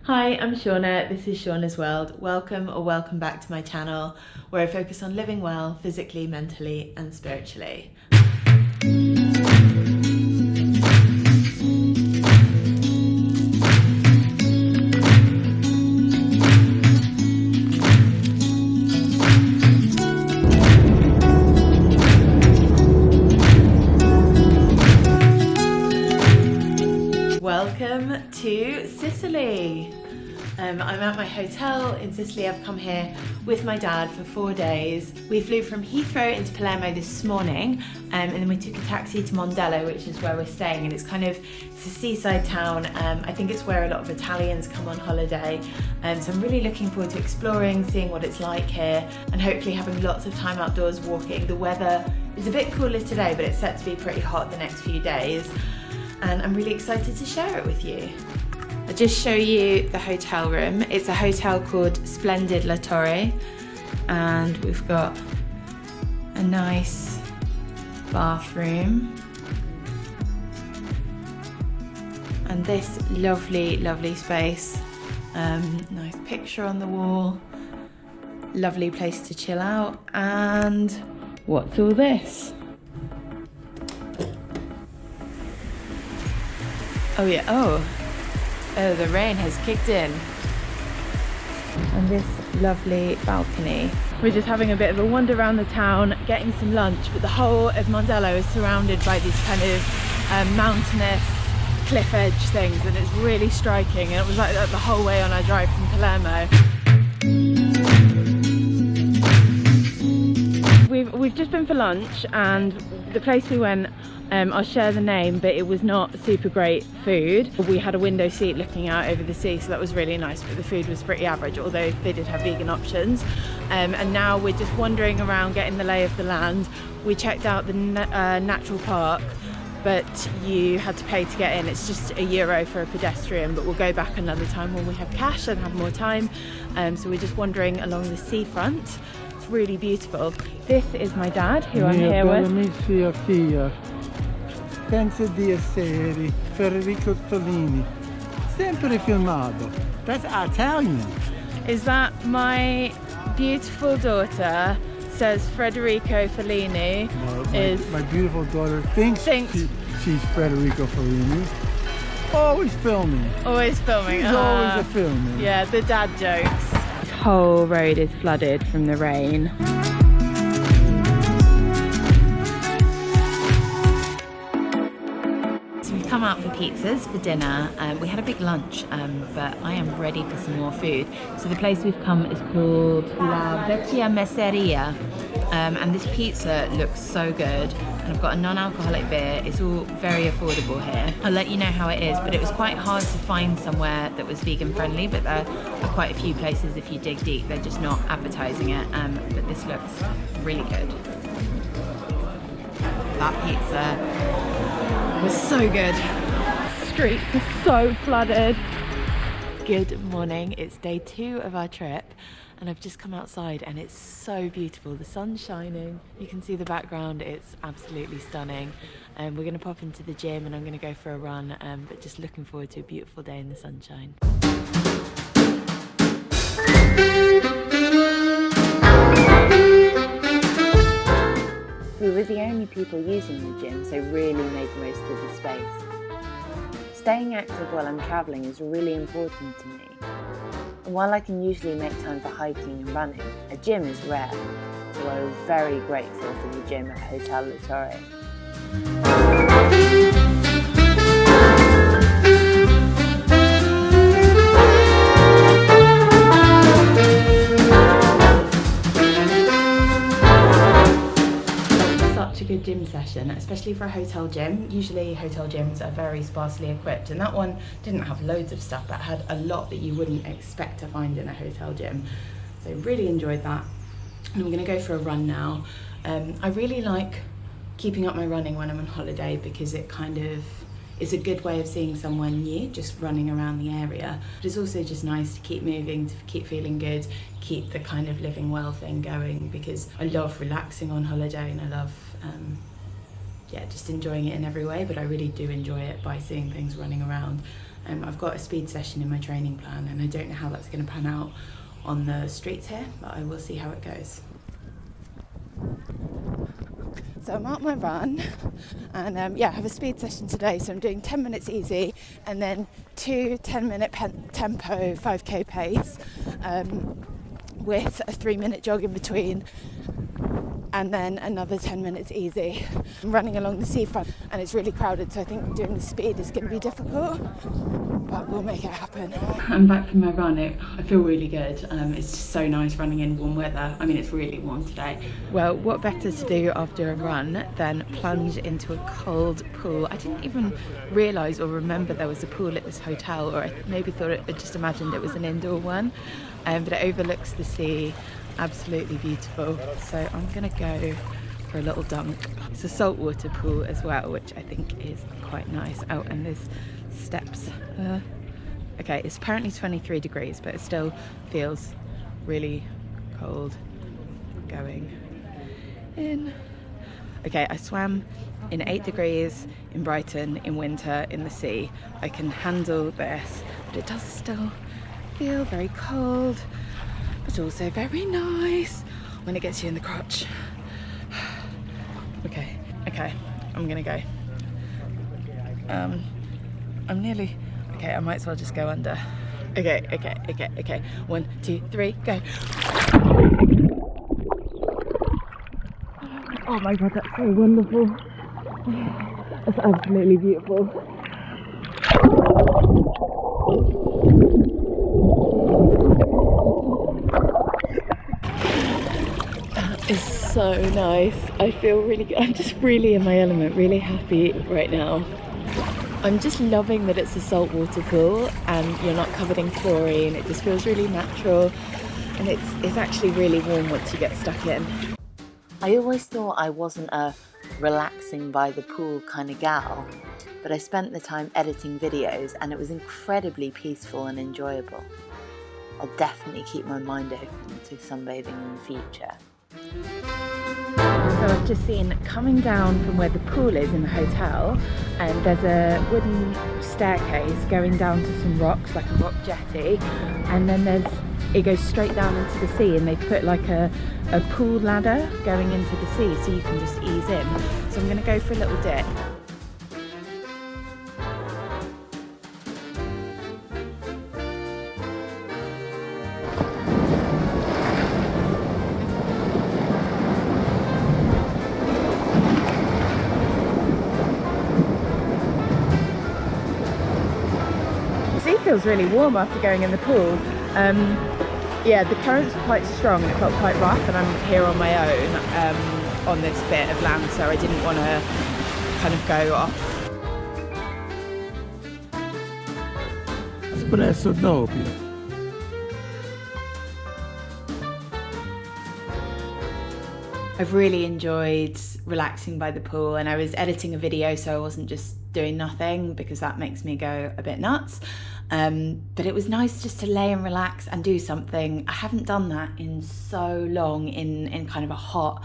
Hi, I'm Shauna, this is Shauna's World. Welcome or welcome back to my channel where I focus on living well physically, mentally and spiritually. Welcome to Sicily. I'm at my hotel in Sicily. I've come here with my dad for 4 days. We flew from Heathrow into Palermo this morning and then we took a taxi to Mondello, which is where we're staying, and it's a seaside town. I think it's where a lot of Italians come on holiday, so I'm really looking forward to exploring, seeing what it's like here and hopefully having lots of time outdoors walking. The weather is a bit cooler today, but it's set to be pretty hot the next few days and I'm really excited to share it with you. I'll just show you the hotel room. It's a hotel called La Torre, and we've got a nice bathroom and this lovely space. Nice picture on the wall, lovely place to chill out. And what's all this? Oh yeah, oh, the rain has kicked in. And this lovely balcony. We're just having a bit of a wander around the town, getting some lunch, but the whole of Mondello is surrounded by these kind of mountainous cliff edge things, and it's really striking, and it was like that the whole way on our drive from Palermo. We've just been for lunch, and the place we went, I'll share the name, but it was not super great food. We had a window seat looking out over the sea, so that was really nice, but the food was pretty average, although they did have vegan options. And now we're just wandering around getting the lay of the land. We checked out the natural park, but you had to pay to get in. It's just €1 for a pedestrian, but we'll go back another time when we have cash and have more time. So we're just wandering along the seafront. It's really beautiful. This is my dad, who I'm here with. Penso di essere Federico Tolini, sempre filmato. That's Italian. Is that my beautiful daughter says Federico Fellini? My beautiful daughter thinks she's Federico Fellini. Always filming. Always filming. She's always a filming. Yeah, the dad jokes. This whole road is flooded from the rain. Come out for pizzas for dinner. We had a big lunch, but I am ready for some more food. So the place we've come is called La Vecchia Messeria, and this pizza looks so good. And I've got a non-alcoholic beer. It's all very affordable here. I'll let you know how it is, but it was quite hard to find somewhere that was vegan friendly, but there are quite a few places if you dig deep. They're just not advertising it, but this looks really good. That pizza was so good. Streets are so flooded. Good morning, it's day 2 of our trip and I've just come outside and it's so beautiful. The sun's shining, you can see the background, it's absolutely stunning. We're going to pop into the gym and I'm going to go for a run, but just looking forward to a beautiful day in the sunshine. We were the only people using the gym, so really made the most of the space. Staying active while I'm travelling is really important to me. And while I can usually make time for hiking and running, a gym is rare, so I was very grateful for the gym at Hotel La Torre. Good gym session, especially for a hotel gym. Usually hotel gyms are very sparsely equipped, and that one didn't have loads of stuff, but had a lot that you wouldn't expect to find in a hotel gym. So really enjoyed that. And I'm going to go for a run now. I really like keeping up my running when I'm on holiday because it kind of is a good way of seeing someone new, just running around the area. But it's also just nice to keep moving, to keep feeling good, keep the kind of living well thing going, because I love relaxing on holiday and I love just enjoying it in every way, but I really do enjoy it by seeing things running around. I've got a speed session in my training plan and I don't know how that's going to pan out on the streets here, but I will see how it goes. So I'm out my run and yeah, I have a speed session today, so I'm doing 10 minutes easy and then 2 10-minute tempo 5k pace with a 3-minute jog in between, and then another 10 minutes easy. I'm running along the seafront and it's really crowded, so I think doing the speed is going to be difficult, but we'll make it happen. I'm back from my run. I feel really good. It's just so nice running in warm weather. I mean, it's really warm today. Well, what better to do after a run than plunge into a cold pool. I didn't even realise or remember there was a pool at this hotel, or I maybe thought I just imagined it was an indoor one, but it overlooks the sea. Absolutely beautiful. So I'm gonna go for a little dunk. It's a saltwater pool as well, which I think is quite nice. Oh, and there's steps. Okay, it's apparently 23 degrees, but it still feels really cold going in. Okay, I swam in 8 degrees in Brighton in winter in the sea. I can handle this, but it does still feel very cold, but also very nice when it gets you in the crotch. Okay, I'm gonna go. I'm nearly, okay, I might as well just go under. Okay. 1, 2, 3, go. Oh my God, that's so wonderful. That's absolutely beautiful. That is so nice. I feel really good. I'm just really in my element, really happy right now. I'm just loving that it's a saltwater pool and you're not covered in chlorine. It just feels really natural, and it's actually really warm once you get stuck in. I always thought I wasn't a relaxing by the pool kind of gal, but I spent the time editing videos and it was incredibly peaceful and enjoyable. I'll definitely keep my mind open to sunbathing in the future. So I've just seen, coming down from where the pool is in the hotel, and there's a wooden staircase going down to some rocks, like a rock jetty, and then it goes straight down into the sea, and they put like a pool ladder going into the sea so you can just ease in. So I'm going to go for a little dip. Feels really warm after going in the pool. Yeah, the current's quite strong. It felt quite rough, and I'm here on my own on this bit of land, so I didn't want to kind of go off. Espresso doppio. I've really enjoyed relaxing by the pool, and I was editing a video, so I wasn't just doing nothing because that makes me go a bit nuts. But it was nice just to lay and relax and do something. I haven't done that in so long in kind of a hot,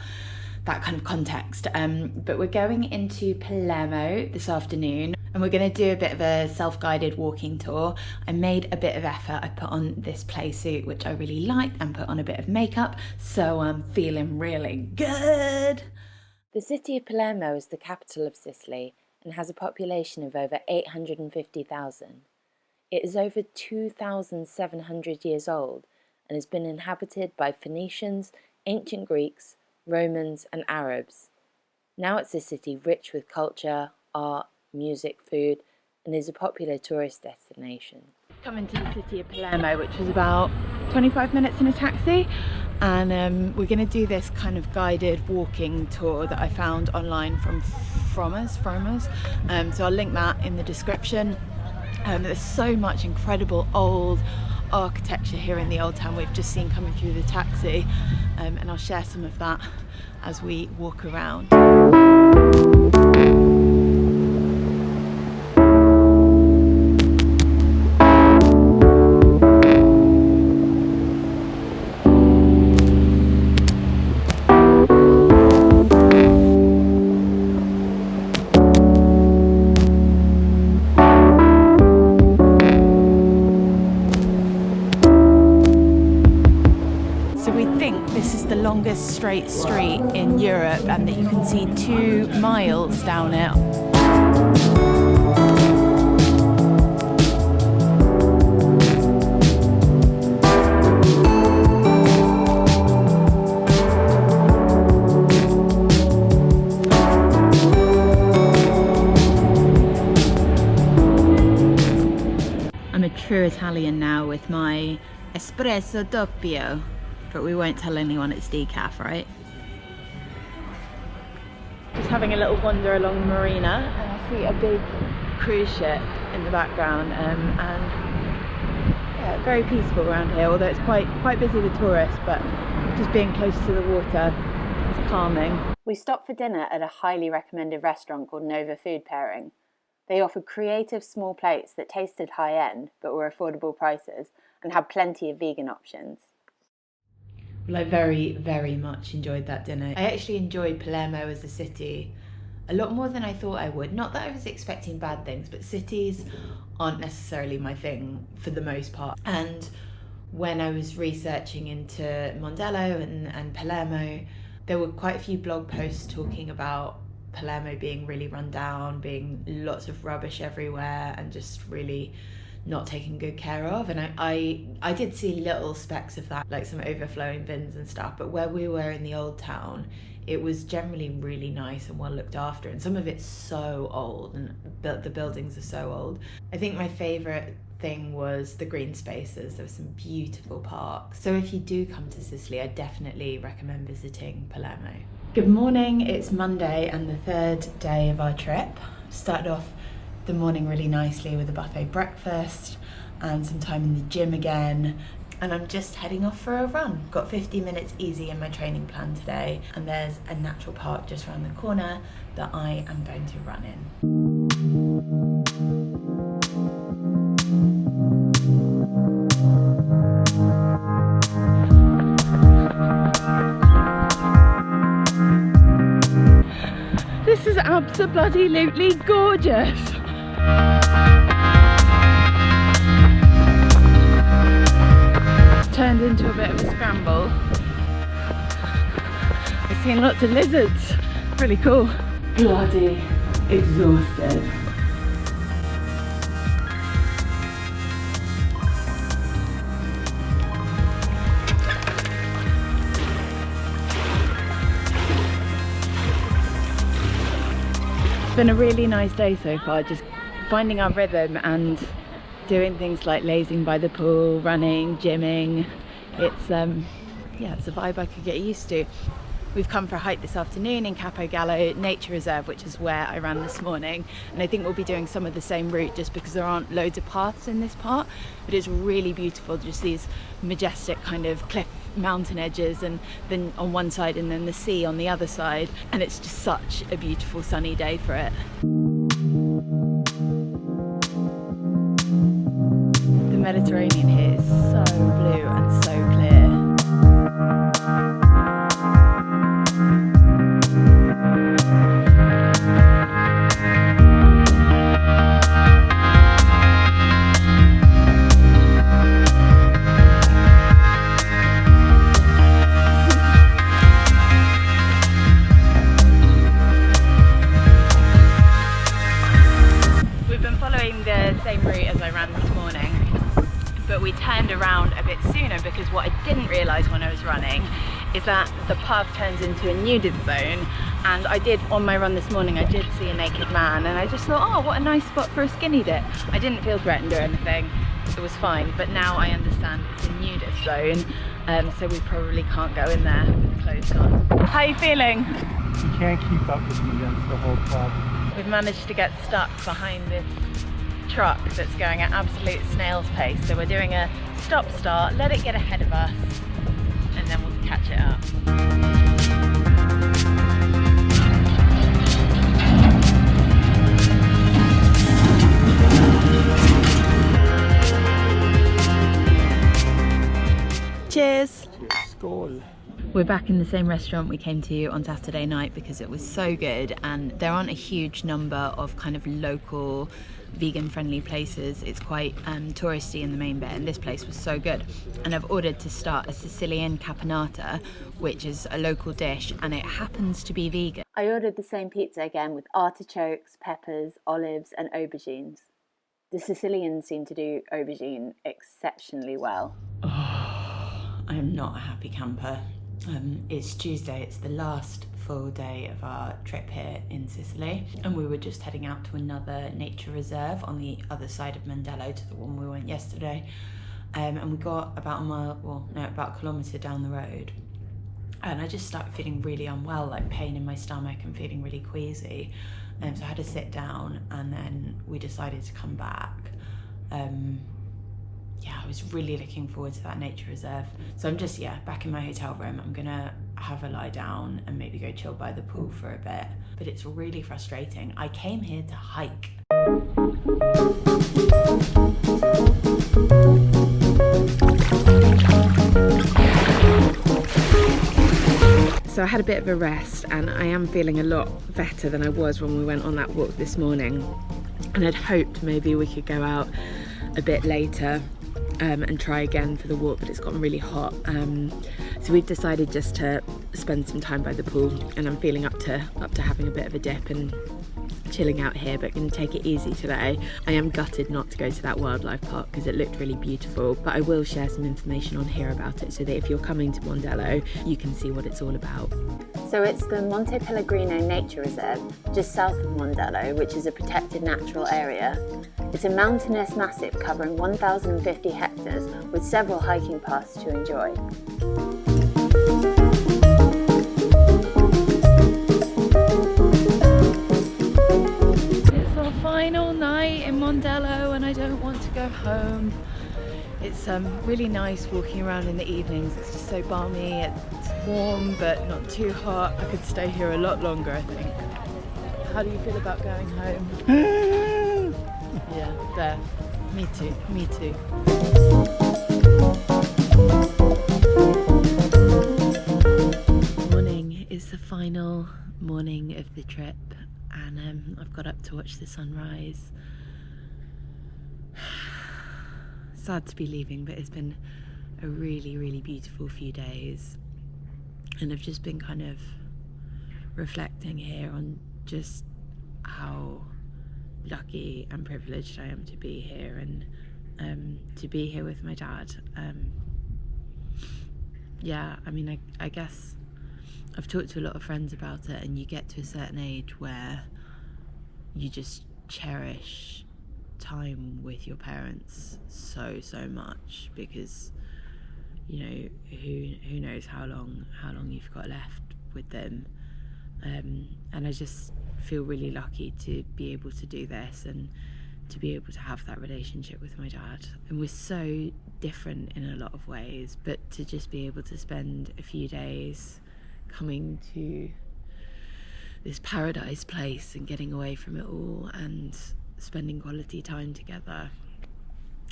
that kind of context. But we're going into Palermo this afternoon, and we're going to do a bit of a self-guided walking tour. I made a bit of effort. I put on this play suit, which I really liked, and put on a bit of makeup, so I'm feeling really good. The city of Palermo is the capital of Sicily and has a population of over 850,000. It is over 2,700 years old and has been inhabited by Phoenicians, ancient Greeks, Romans and Arabs. Now it's a city rich with culture, art, music, food, and is a popular tourist destination. Coming to the city of Palermo, which was about 25 minutes in a taxi, and we're going to do this kind of guided walking tour that I found online from Frommer's. So I'll link that in the description. There's so much incredible old architecture here in the old town we've just seen coming through the taxi, and I'll share some of that as we walk around. this is the longest straight street in Europe and that you can see 2 miles down it. I'm a true Italian now with my espresso doppio, but we won't tell anyone it's decaf, right? Just having a little wander along the marina and I see a big cruise ship in the background, and yeah, very peaceful around here, although it's quite busy with tourists, but just being close to the water is calming. We stopped for dinner at a highly recommended restaurant called Nova Food Pairing. They offered creative small plates that tasted high-end but were affordable prices and had plenty of vegan options. Well, I very, very much enjoyed that dinner. I actually enjoyed Palermo as a city a lot more than I thought I would. Not that I was expecting bad things, but cities aren't necessarily my thing for the most part. And when I was researching into Mondello and Palermo, there were quite a few blog posts talking about Palermo being really run down, being lots of rubbish everywhere and just really not taken good care of. And I did see little specks of that, like some overflowing bins and stuff, but where we were in the old town, it was generally really nice and well looked after, and some of it's so old and the buildings are so old. I think my favourite thing was the green spaces. There were some beautiful parks. So if you do come to Sicily, I definitely recommend visiting Palermo. Good morning, it's Monday and the 3rd day of our trip. Started off the morning really nicely with a buffet breakfast and some time in the gym again, and I'm just heading off for a run. Got 50 minutes easy in my training plan today, and there's a natural park just around the corner that I am going to run in. This is absolutely gorgeous. It's turned into a bit of a scramble. I've seen lots of lizards. Really cool. Bloody exhausted. It's been a really nice day so far, just finding our rhythm and doing things like lazing by the pool, running, gymming. It's yeah, it's a vibe I could get used to. We've come for a hike this afternoon in Capo Gallo Nature Reserve, which is where I ran this morning, and I think we'll be doing some of the same route just because there aren't loads of paths in this part, but it's really beautiful, just these majestic kind of cliff mountain edges, and then on one side and then the sea on the other side, and it's just such a beautiful sunny day for it. The Mediterranean here is so blue and so clear. Same route as I ran this morning, but we turned around a bit sooner because what I didn't realise when I was running is that the path turns into a nudist zone, and I did, on my run this morning, I did see a naked man and I just thought, oh, what a nice spot for a skinny dip. I didn't feel threatened or anything, it was fine, but now I understand it's a nudist zone, so we probably can't go in there with clothes on. How are you feeling? You can't keep up with me, that's the whole problem. We've managed to get stuck behind this truck that's going at absolute snail's pace, so we're doing a stop-start, let it get ahead of us, and then we'll catch it up. Cheers! Skål! We're back in the same restaurant we came to on Saturday night because it was so good, and there aren't a huge number of kind of local vegan friendly places. It's quite touristy in the main bit, and this place was so good. And I've ordered to start a Sicilian caponata, which is a local dish, and it happens to be vegan. I ordered the same pizza again with artichokes, peppers, olives and aubergines. The Sicilians seem to do aubergine exceptionally well. Oh, I am not a happy camper. It's Tuesday, it's the last full day of our trip here in Sicily, and we were just heading out to another nature reserve on the other side of Mondello to the one we went yesterday, and we got about about a kilometre down the road, and I just started feeling really unwell, like pain in my stomach and feeling really queasy, so I had to sit down, and then we decided to come back. Yeah, I was really looking forward to that nature reserve. So I'm just, back in my hotel room. I'm gonna have a lie down and maybe go chill by the pool for a bit. But it's really frustrating. I came here to hike. So I had a bit of a rest, and I am feeling a lot better than I was when we went on that walk this morning. And I'd hoped maybe we could go out a bit later and try again for the walk, but it's gotten really hot, so we've decided just to spend some time by the pool, and I'm feeling up to having a bit of a dip and chilling out here, but going to take it easy today. I am gutted not to go to that wildlife park because it looked really beautiful, but I will share some information on here about it so that if you're coming to Mondello you can see what it's all about. So it's the Monte Pellegrino Nature Reserve, just south of Mondello, which is a protected natural area. It's a mountainous massif covering 1,050 hectares with several hiking paths to enjoy. It's our final night in Mondello and I don't want to go home. It's really nice walking around in the evenings. It's just so balmy. It's warm but not too hot. I could stay here a lot longer, I think. How do you feel about going home? Yeah, there. Me too, me too. Morning is the final morning of the trip, and I've got up to watch the sunrise. Sad to be leaving, but it's been a really, really beautiful few days, and I've just been kind of reflecting here on just how lucky and privileged I am to be here, and to be here with my dad. Yeah, I mean, I guess I've talked to a lot of friends about it, and you get to a certain age where you just cherish time with your parents so much, because you know who knows how long you've got left with them, and I just feel really lucky to be able to do this and to be able to have that relationship with my dad. And we're so different in a lot of ways, but to just be able to spend a few days coming to this paradise place and getting away from it all and spending quality time together,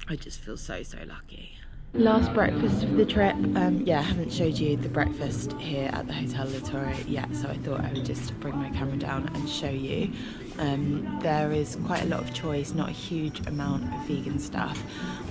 I just feel so lucky. Last breakfast of the trip. Yeah, I haven't showed you the breakfast here at the Hotel La Torre yet, so I thought I would just bring my camera down and show you. There is quite a lot of choice, not a huge amount of vegan stuff,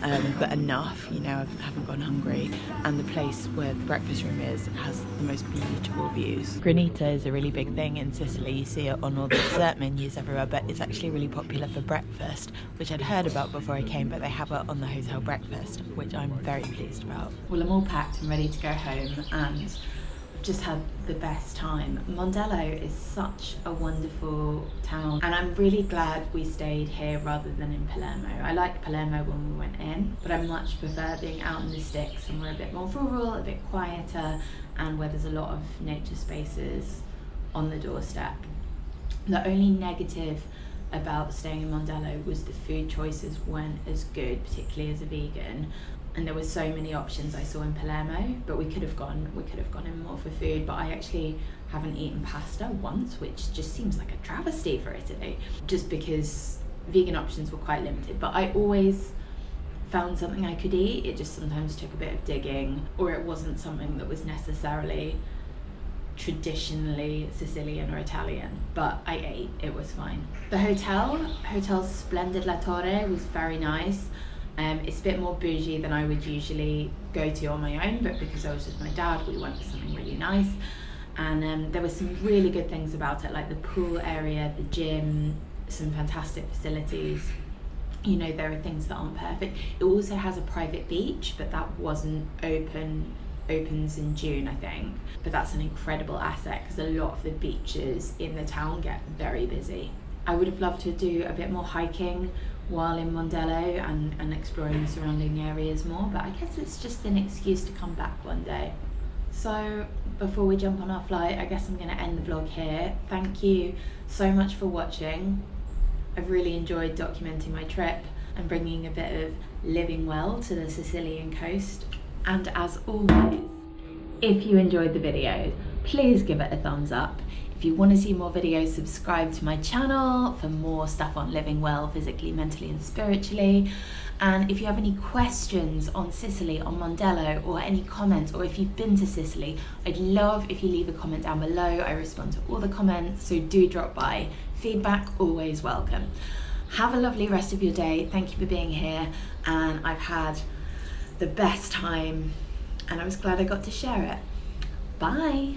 but enough, you know, I haven't gone hungry. And the place where the breakfast room is has the most beautiful views. Granita is a really big thing in Sicily. You see it on all the dessert menus everywhere, but it's actually really popular for breakfast, which I'd heard about before I came, but they have it on the hotel breakfast, which I'm very pleased about. Well, I'm all packed and ready to go home, and I've just had the best time. Mondello is such a wonderful town, and I'm really glad we stayed here rather than in Palermo. I liked Palermo when we went in, but I much prefer being out in the sticks, somewhere a bit more rural, a bit quieter, and where there's a lot of nature spaces on the doorstep. The only negative about staying in Mondello was the food choices weren't as good, particularly as a vegan. And there were so many options I saw in Palermo, but we could have gone in more for food. But I actually haven't eaten pasta once, which just seems like a travesty for Italy, just because vegan options were quite limited. But I always found something I could eat. It just sometimes took a bit of digging, or it wasn't something that was necessarily traditionally Sicilian or Italian, but I ate, it was fine. The Hotel Splendid La Torre was very nice. It's a bit more bougie than I would usually go to on my own, but because I was with my dad, we went for something really nice. And there were some really good things about it, like the pool area, the gym, some fantastic facilities. You know, there are things that aren't perfect. It also has a private beach, but that wasn't opens in June, I think. But that's an incredible asset because a lot of the beaches in the town get very busy. I would have loved to do a bit more hiking while in Mondello and exploring the surrounding areas more, but I guess it's just an excuse to come back one day. So before we jump on our flight, I guess I'm going to end the vlog here. Thank you so much for watching. I've really enjoyed documenting my trip and bringing a bit of living well to the Sicilian coast. And as always, if you enjoyed the video, please give it a thumbs up. If you want to see more videos, subscribe to my channel for more stuff on living well physically, mentally and spiritually. And if you have any questions on Sicily, on Mondello, or any comments, or if you've been to Sicily, I'd love if you leave a comment down below. I respond to all the comments, so do drop by. Feedback always welcome. Have a lovely rest of your day. Thank you for being here, and I've had the best time and I was glad I got to share it. Bye.